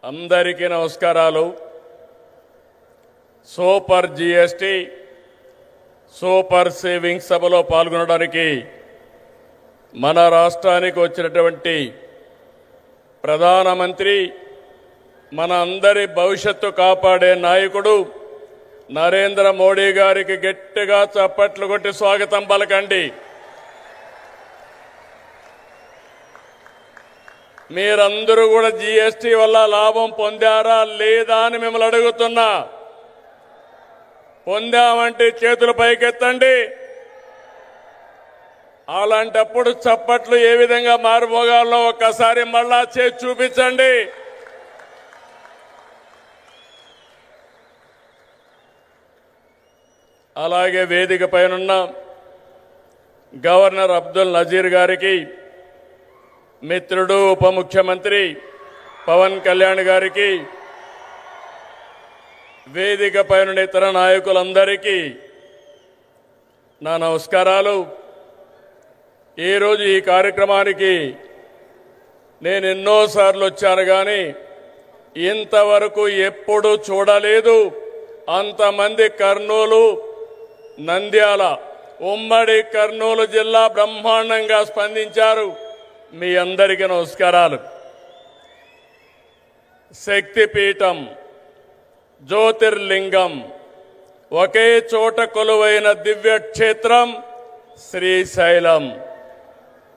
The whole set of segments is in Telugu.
అందరికీ నమస్కారాలు. సూపర్ జిఎస్టి సూపర్ సేవింగ్స్ సభలో పాల్గొనడానికి మన రాష్ట్రానికి వచ్చినటువంటి ప్రధానమంత్రి, మన అందరి భవిష్యత్తు కాపాడే నాయకుడు నరేంద్ర మోడీ గారికి గట్టిగా చప్పట్లు కొట్టి స్వాగతం పలకండి. మీరందరూ కూడా జీఎస్టీ వల్ల లాభం పొందారా లేదా అని మిమ్మల్ని అడుగుతున్నా. పొందామంటే చేతులు పైకెత్తండి. అలాంటప్పుడు చప్పట్లు ఏ విధంగా మారుమోగాలో ఒక్కసారి మళ్ళా చేసి చూపించండి. అలాగే వేదిక పైనున్న గవర్నర్ అబ్దుల్ నజీర్ గారికి, మిత్రుడు ఉప ముఖ్యమంత్రి పవన్ కళ్యాణ్ గారికి, వేదిక పైన ఇతర నాయకులందరికీ నా నమస్కారాలు. ఈరోజు ఈ కార్యక్రమానికి నేను ఎన్నోసార్లు వచ్చాను, కానీ ఇంతవరకు ఎప్పుడూ చూడలేదు. అంతమంది కర్నూలు, నంద్యాల, ఉమ్మడి కర్నూలు జిల్లా బ్రహ్మాండంగా స్పందించారు. మీ అందరికీ నమస్కారాలు. శక్తిపీఠం, జ్యోతిర్లింగం, ఒకే చోట కొలువైన దివ్యక్షేత్రం శ్రీశైలం.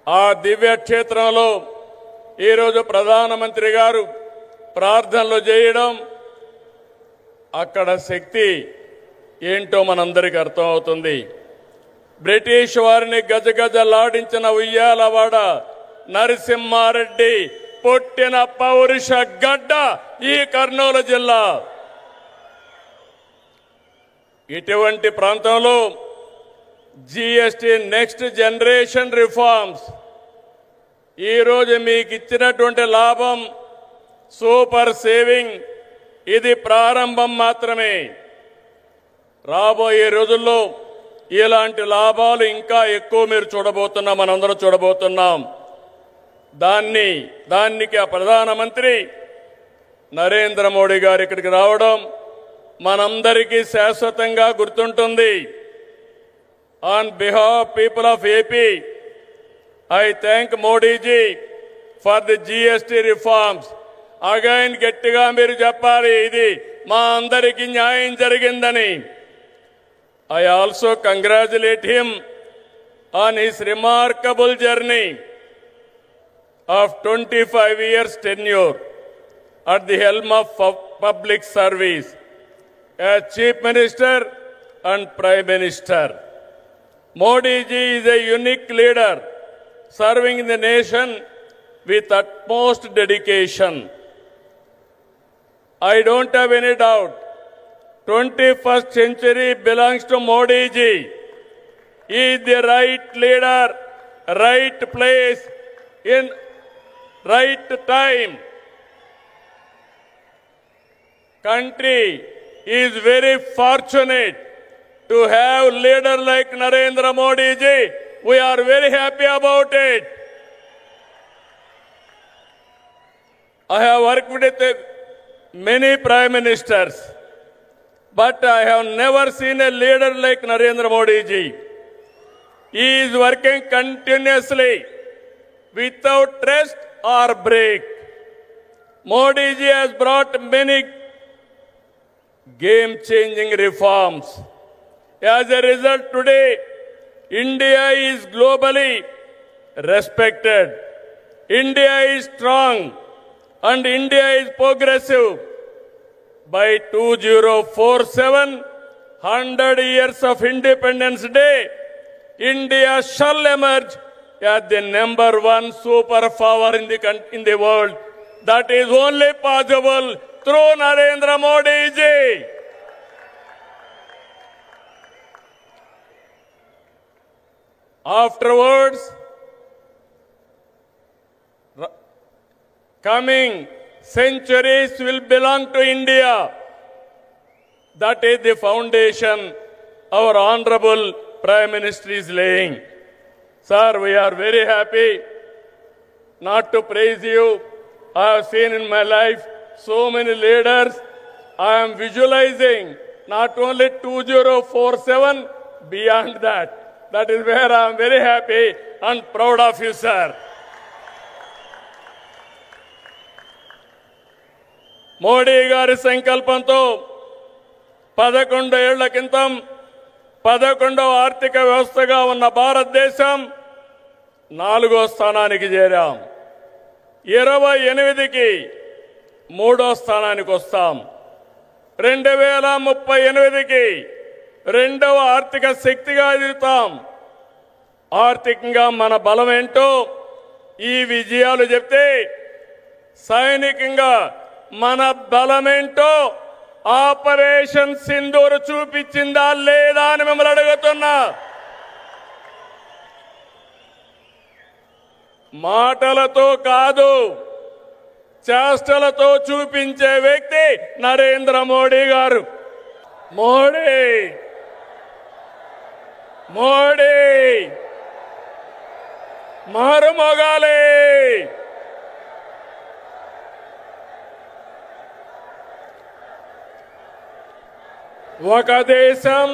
ఆ దివ్యక్షేత్రంలో ఈరోజు ప్రధానమంత్రి గారు ప్రార్థనలు చేయడం, అక్కడ శక్తి ఏంటో మనందరికీ అర్థమవుతుంది. బ్రిటిష్ వారిని గజగజలాడించిన ఉయ్యాలవాడ నరసింహారెడ్డి పుట్టిన పౌరుష గడ్డ ఈ కర్నూలు జిల్లా. ఇటువంటి ప్రాంతంలో జీఎస్టీ నెక్స్ట్ జనరేషన్ రిఫార్మ్స్ ఈరోజు మీకు ఇచ్చినటువంటి లాభం సూపర్ సేవింగ్, ఇది ప్రారంభం మాత్రమే. రాబోయే రోజుల్లో ఇలాంటి లాభాలు ఇంకా ఎక్కువ మీరు చూడబోతున్నాం, మనందరం చూడబోతున్నాం. దానికి ఆ ప్రధానమంత్రి నరేంద్ర మోడీ గారు ఇక్కడికి రావడం మనందరికీ శాశ్వతంగా గుర్తుంటుంది. On behalf people of AP, I thank Modiji for the GST reforms. Again గట్టిగా మీరు చెప్పాలి, ఇది మా అందరికీ న్యాయం జరిగిందని. I also congratulate him on his remarkable journey of 25 years tenure at the helm of public service as Chief Minister and Prime Minister. Modi ji is a unique leader serving the nation with utmost dedication. I don't have any doubt 21st century belongs to Modi ji. He is the right leader, right place, in right time. Country is very fortunate to have leader like Narendra Modi ji. We are very happy about it. I have worked with many prime ministers, but I have never seen a leader like Narendra Modi ji. He is working continuously without rest or break. Modi ji has brought many game-changing reforms. As a result, today, India is globally respected. India is strong and India is progressive. By 2047, 100 years of Independence Day, India shall emerge as the #1 superpower in the world. That is only possible through Narendra Modi ji. Afterwards, coming centuries will belong to India. That is the foundation our Honorable Prime Minister is laying. Sir, we are very happy not to praise you. I have seen in my life so many leaders. I am visualizing not only 2047, beyond that. That is where I am very happy and proud of you, sir. Modi గారి సంకల్పంతో 11 ఏళ్ల క్రితం 11వ ఆర్థిక వ్యవస్థగా ఉన్న భారతదేశం 4వ స్థానానికి చేరాం. 28కి 3వ స్థానానికి వస్తాం. 2038కి 2వ ఆర్థిక శక్తిగా ఎదుగుతాం. ఆర్థికంగా మన బలం ఏంటో ఈ విజయాలు చెప్తే, సైనికంగా మన బలమేంటో ఆపరేషన్ సింధూర్ చూపించిందా లేదా అని మిమ్మల్ని అడుగుతున్నా. మాటలతో కాదు, చేష్టలతో చూపించే వ్యక్తి నరేంద్ర మోడీ గారు. మోడీ మోడీ మారుమోగాలి. ఒక దేశం